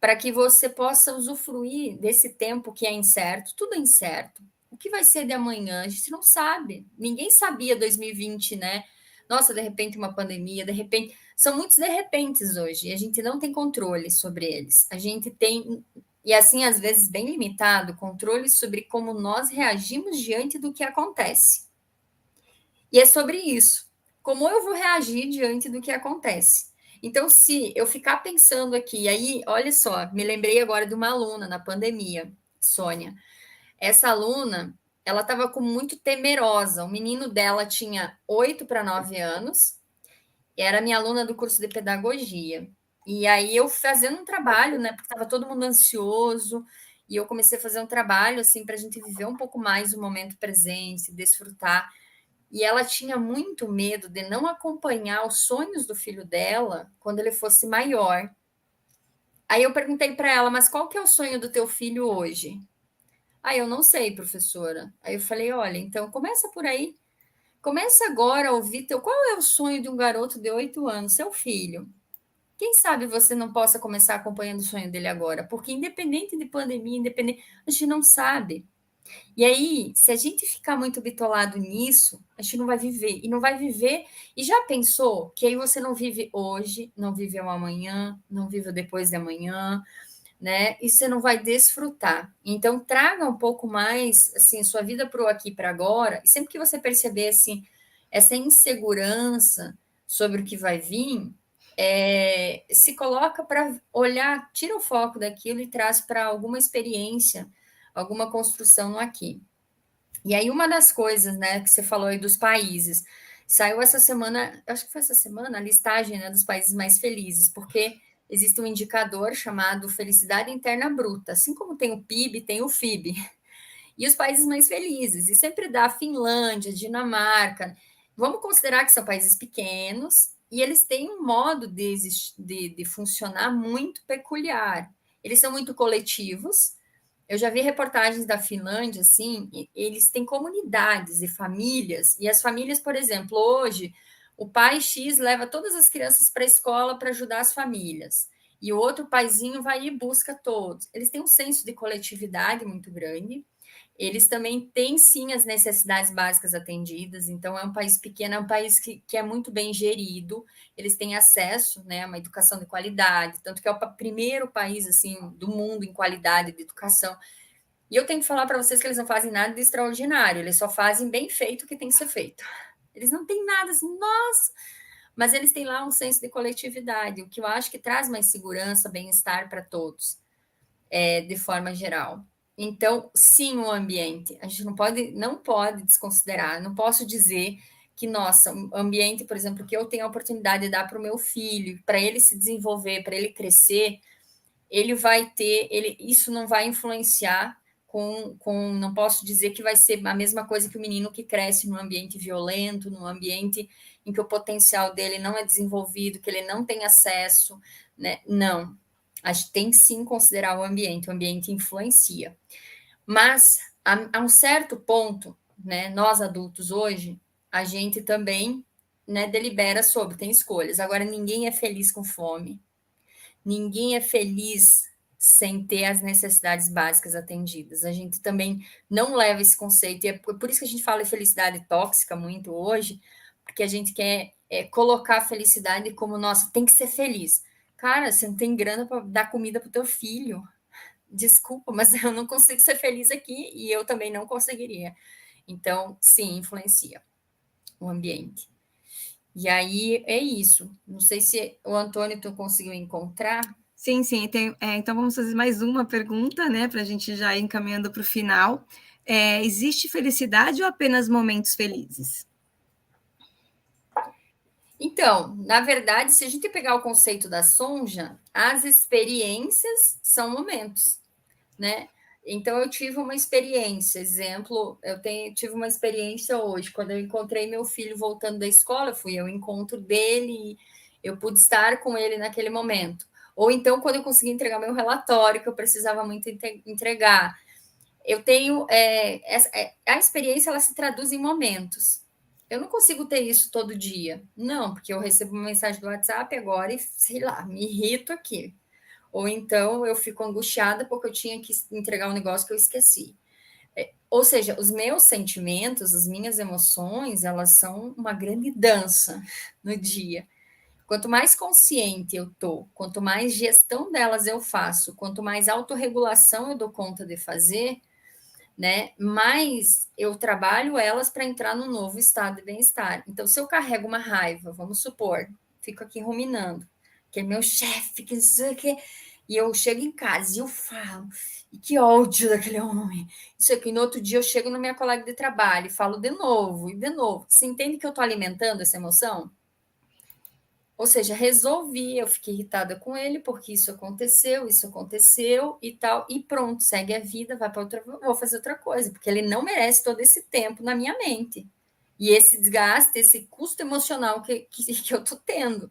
para que você possa usufruir desse tempo que é incerto, tudo é incerto. O que vai ser de amanhã? A gente não sabe. Ninguém sabia 2020, né? Nossa, de repente uma pandemia, de repente. São muitos de repentes hoje, e a gente não tem controle sobre eles. A gente tem, e assim, às vezes, bem limitado, controle sobre como nós reagimos diante do que acontece. E é sobre isso. Como eu vou reagir diante do que acontece? Então, se eu ficar pensando aqui, aí, olha só, me lembrei agora de uma aluna na pandemia, Sônia. Essa aluna, ela estava com muito temerosa. O menino dela tinha 8 para 9 anos, era minha aluna do curso de pedagogia. E aí eu fazendo um trabalho, né, porque estava todo mundo ansioso, e eu comecei a fazer um trabalho assim para a gente viver um pouco mais o momento presente, desfrutar. E ela tinha muito medo de não acompanhar os sonhos do filho dela quando ele fosse maior. Aí eu perguntei para ela, mas qual que é o sonho do teu filho hoje? Ah, eu não sei, professora. Aí eu falei, olha, então começa por aí. Começa agora a ouvir teu. Qual é o sonho de um garoto de 8 anos, seu filho? Quem sabe você não possa começar acompanhando o sonho dele agora? Porque independente de pandemia, independente, a gente não sabe. E aí, se a gente ficar muito bitolado nisso, a gente não vai viver. E não vai viver. E já pensou que aí você não vive hoje, não vive o amanhã, não vive o depois de amanhã, né? E você não vai desfrutar. Então, traga um pouco mais, assim, sua vida para o aqui e para agora. E sempre que você perceber, assim, essa insegurança sobre o que vai vir, se coloca para olhar, tira o foco daquilo e traz para alguma experiência, alguma construção no aqui. E aí, uma das coisas, né, que você falou aí dos países, saiu essa semana, acho que foi essa semana, a listagem, né, dos países mais felizes, porque existe um indicador chamado felicidade interna bruta, assim como tem o PIB, tem o FIB, e os países mais felizes, e sempre dá Finlândia, Dinamarca, vamos considerar que são países pequenos, e eles têm um modo de funcionar muito peculiar, eles são muito coletivos. Eu já vi reportagens da Finlândia, assim, eles têm comunidades e famílias, e as famílias, por exemplo, hoje, o pai X leva todas as crianças para a escola para ajudar as famílias, e o outro paizinho vai e busca todos. Eles têm um senso de coletividade muito grande, eles também têm, sim, as necessidades básicas atendidas, então é um país pequeno, é um país que é muito bem gerido, eles têm acesso, né, a uma educação de qualidade, tanto que é o primeiro país, assim, do mundo em qualidade de educação. E eu tenho que falar para vocês que eles não fazem nada de extraordinário, eles só fazem bem feito o que tem que ser feito. Eles não têm nada assim, nossa, mas eles têm lá um senso de coletividade, o que eu acho que traz mais segurança, bem-estar para todos, de forma geral. Então, sim, o ambiente. A gente não pode desconsiderar. Não posso dizer que, nossa, o ambiente, por exemplo, que eu tenho a oportunidade de dar para o meu filho, para ele se desenvolver, para ele crescer, ele vai ter, isso não vai influenciar não posso dizer que vai ser a mesma coisa que o menino que cresce num ambiente violento, num ambiente em que o potencial dele não é desenvolvido, que ele não tem acesso, né? Não, a gente tem que sim considerar o ambiente influencia. Mas, a um certo ponto, né, nós adultos hoje, a gente também, né, delibera sobre, tem escolhas. Agora, ninguém é feliz com fome, ninguém é feliz sem ter as necessidades básicas atendidas. A gente também não leva esse conceito, e é por isso que a gente fala em felicidade tóxica muito hoje, porque a gente quer colocar a felicidade como, nossa, tem que ser feliz. Cara, você não tem grana para dar comida para o teu filho. Desculpa, mas eu não consigo ser feliz aqui e eu também não conseguiria. Então, sim, influencia o ambiente. E aí é isso. Não sei se o Antônio tu conseguiu encontrar. Sim, sim. Então vamos fazer mais uma pergunta, né, para a gente já ir encaminhando para o final. Existe felicidade ou apenas momentos felizes? Então, na verdade, se a gente pegar o conceito da Sonja, as experiências são momentos, né? Então, eu tive uma experiência, exemplo, tive uma experiência hoje, quando eu encontrei meu filho voltando da escola, fui ao encontro dele, e eu pude estar com ele naquele momento. Ou então, quando eu consegui entregar meu relatório, que eu precisava muito entregar. Eu tenho. A experiência ela se traduz em momentos. Eu não consigo ter isso todo dia. Não, porque eu recebo uma mensagem do WhatsApp agora e, sei lá, me irrito aqui. ou então eu fico angustiada porque eu tinha que entregar um negócio que eu esqueci. Ou seja, os meus sentimentos, as minhas emoções, elas são uma grande dança no dia. Quanto mais consciente eu tô, quanto mais gestão delas eu faço, quanto mais autorregulação eu dou conta de fazer, né, mais eu trabalho elas para entrar num novo estado de bem-estar. Então, se eu carrego uma raiva, vamos supor, fico aqui ruminando, que é meu chefe, que não sei o que, e eu chego em casa e eu falo, e que ódio daquele homem. Isso aqui, no outro dia eu chego na minha colega de trabalho e falo de novo e de novo. Você entende que eu estou alimentando essa emoção? Ou seja, resolvi, eu fiquei irritada com ele porque isso aconteceu e tal, e pronto, segue a vida, vai para outra, vou fazer outra coisa, porque ele não merece todo esse tempo na minha mente. E esse desgaste, esse custo emocional que eu estou tendo.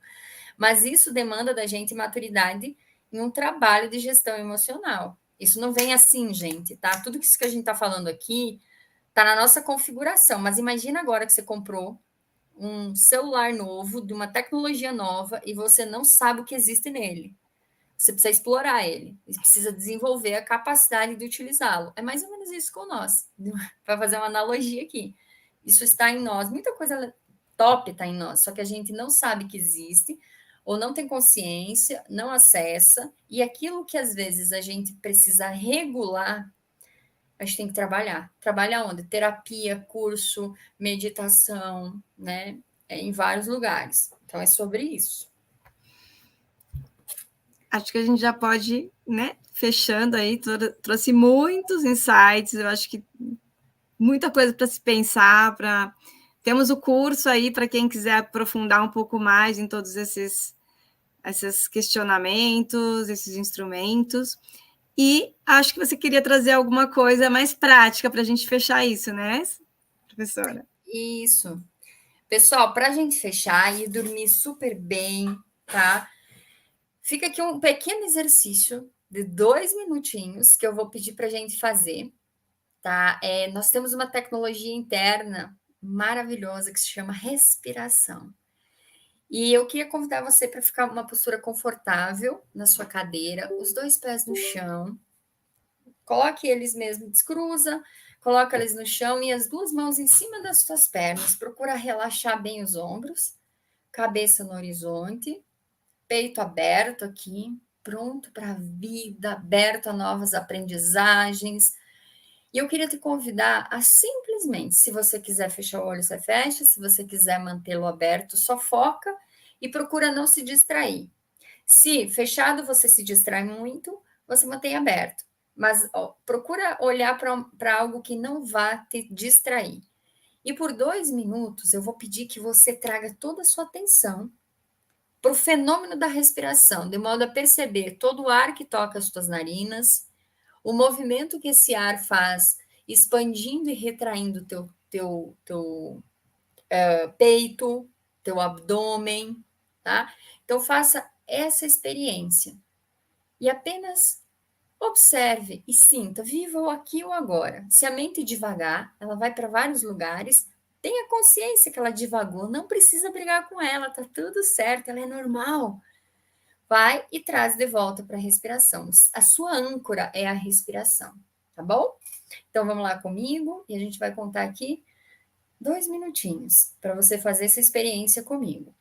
Mas isso demanda da gente maturidade em um trabalho de gestão emocional. Isso não vem assim, gente, tá? Tudo isso que a gente está falando aqui está na nossa configuração. Mas imagina agora que você comprou um celular novo, de uma tecnologia nova, e você não sabe o que existe nele. Você precisa explorar ele, você precisa desenvolver a capacidade de utilizá-lo. É mais ou menos isso com nós, para fazer uma analogia aqui. Isso está em nós, muita coisa top está em nós, só que a gente não sabe que existe, ou não tem consciência, não acessa, e aquilo que às vezes a gente precisa regular, a gente tem que trabalhar. Trabalhar onde? Terapia, curso, meditação, né? Em vários lugares. Então, é sobre isso. Acho que a gente já pode, né, fechando aí, trouxe muitos insights, eu acho que muita coisa para se pensar, temos o curso aí para quem quiser aprofundar um pouco mais em todos esses questionamentos, esses instrumentos. E acho que você queria trazer alguma coisa mais prática para a gente fechar isso, né, professora? Isso. Pessoal, para a gente fechar e dormir super bem, tá? Fica aqui um pequeno exercício de 2 minutinhos que eu vou pedir para a gente fazer, tá? Nós temos uma tecnologia interna maravilhosa que se chama respiração. E eu queria convidar você para ficar uma postura confortável na sua cadeira, os 2 pés no chão. Coloque eles mesmo, descruza, coloca eles no chão e as 2 mãos em cima das suas pernas. Procura relaxar bem os ombros, cabeça no horizonte, peito aberto aqui, pronto para a vida, aberto a novas aprendizagens. E eu queria te convidar a simplesmente, se você quiser fechar o olho, você fecha, se você quiser mantê-lo aberto, só foca e procura não se distrair. Se fechado você se distrai muito, você mantém aberto. Mas procura olhar para algo que não vá te distrair. E por 2 minutos eu vou pedir que você traga toda a sua atenção para o fenômeno da respiração, de modo a perceber todo o ar que toca as suas narinas, o movimento que esse ar faz, expandindo e retraindo teu peito, teu abdômen, tá? Então faça essa experiência e apenas observe e sinta, viva o aqui ou agora. Se a mente devagar, ela vai para vários lugares, tenha consciência que ela divagou, não precisa brigar com ela, tá tudo certo, ela é normal. Vai e traz de volta para a respiração. A sua âncora é a respiração, tá bom? Então vamos lá comigo e a gente vai contar aqui 2 minutinhos para você fazer essa experiência comigo.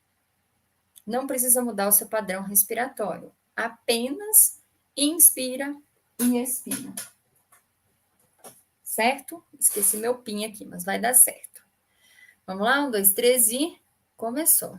Não precisa mudar o seu padrão respiratório, apenas inspira e expira. Certo? Esqueci meu PIN aqui, mas vai dar certo. Vamos lá? 1, 2, 3 e começou.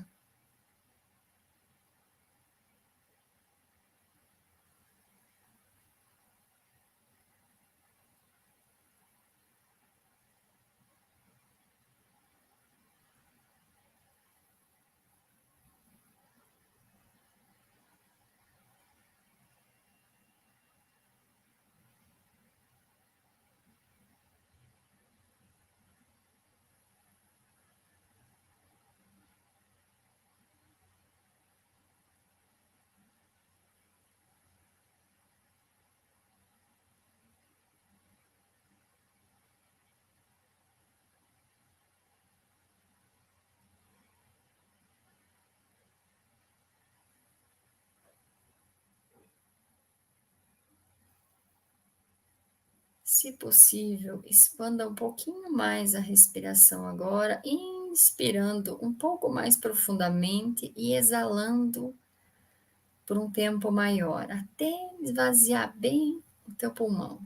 Se possível, expanda um pouquinho mais a respiração agora, inspirando um pouco mais profundamente e exalando por um tempo maior, até esvaziar bem o teu pulmão.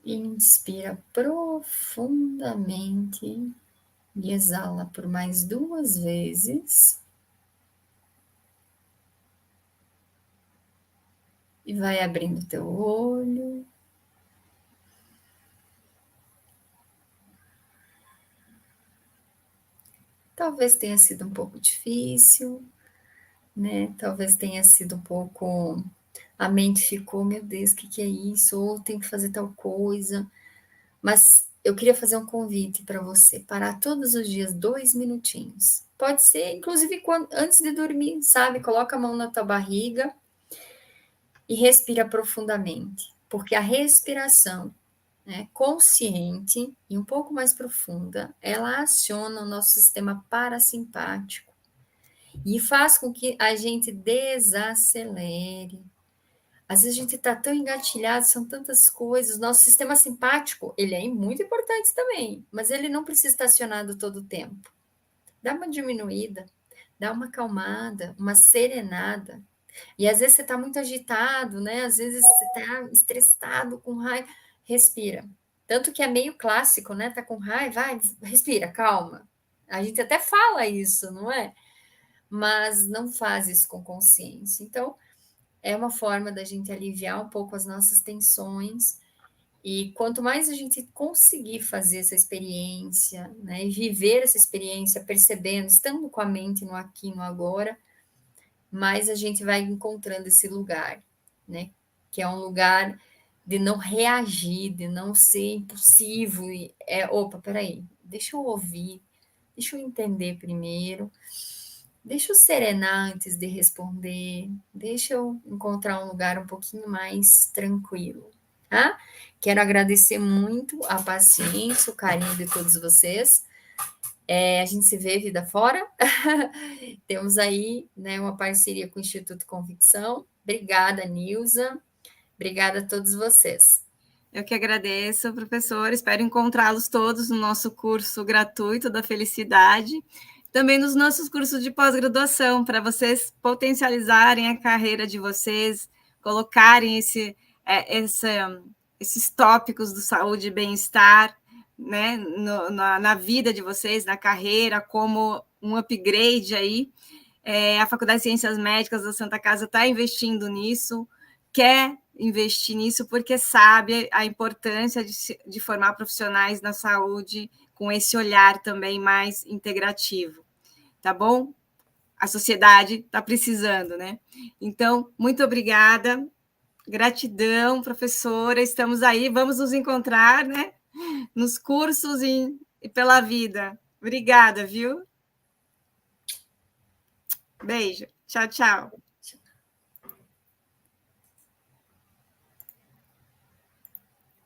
Inspira profundamente e exala por mais 2 vezes. E vai abrindo teu olho. Talvez tenha sido um pouco difícil, né? Talvez tenha sido um pouco. A mente ficou, meu Deus, o que é isso? Ou tem que fazer tal coisa. Mas eu queria fazer um convite para você parar todos os dias 2 minutinhos. Pode ser, inclusive, antes de dormir, sabe? Coloca a mão na tua barriga e respira profundamente. Porque a respiração, né, consciente e um pouco mais profunda, ela aciona o nosso sistema parasimpático e faz com que a gente desacelere. Às vezes a gente está tão engatilhado, são tantas coisas. Nosso sistema simpático, ele é muito importante também, mas ele não precisa estar acionado todo o tempo. Dá uma diminuída, dá uma acalmada, uma serenada. E às vezes você está muito agitado, né? Às vezes você está estressado, com raiva. Respira. Tanto que é meio clássico, né? Tá com raiva, vai, respira, calma. A gente até fala isso, não é? Mas não faz isso com consciência. Então, é uma forma da gente aliviar um pouco as nossas tensões. E quanto mais a gente conseguir fazer essa experiência, né, e viver essa experiência, percebendo, estando com a mente no aqui e no agora, mais a gente vai encontrando esse lugar, né, que é um lugar de não reagir, de não ser impulsivo. Opa, peraí, deixa eu ouvir, deixa eu entender primeiro, deixa eu serenar antes de responder, deixa eu encontrar um lugar um pouquinho mais tranquilo, tá? Quero agradecer muito a paciência, o carinho de todos vocês. A gente se vê vida fora. Temos aí, né, uma parceria com o Instituto Convicção. Obrigada, Nilza. Obrigada a todos vocês. Eu que agradeço, professor. Espero encontrá-los todos no nosso curso gratuito da felicidade. Também nos nossos cursos de pós-graduação, para vocês potencializarem a carreira de vocês, colocarem esses tópicos do saúde e bem-estar, né, na vida de vocês, na carreira, como um upgrade aí. A Faculdade de Ciências Médicas da Santa Casa está investindo nisso, quer investir nisso porque sabe a importância de formar profissionais na saúde com esse olhar também mais integrativo, tá bom? A sociedade está precisando, né? Então, muito obrigada, gratidão, professora, estamos aí, vamos nos encontrar, né? Nos cursos e pela vida. Obrigada, viu? Beijo. Tchau, tchau.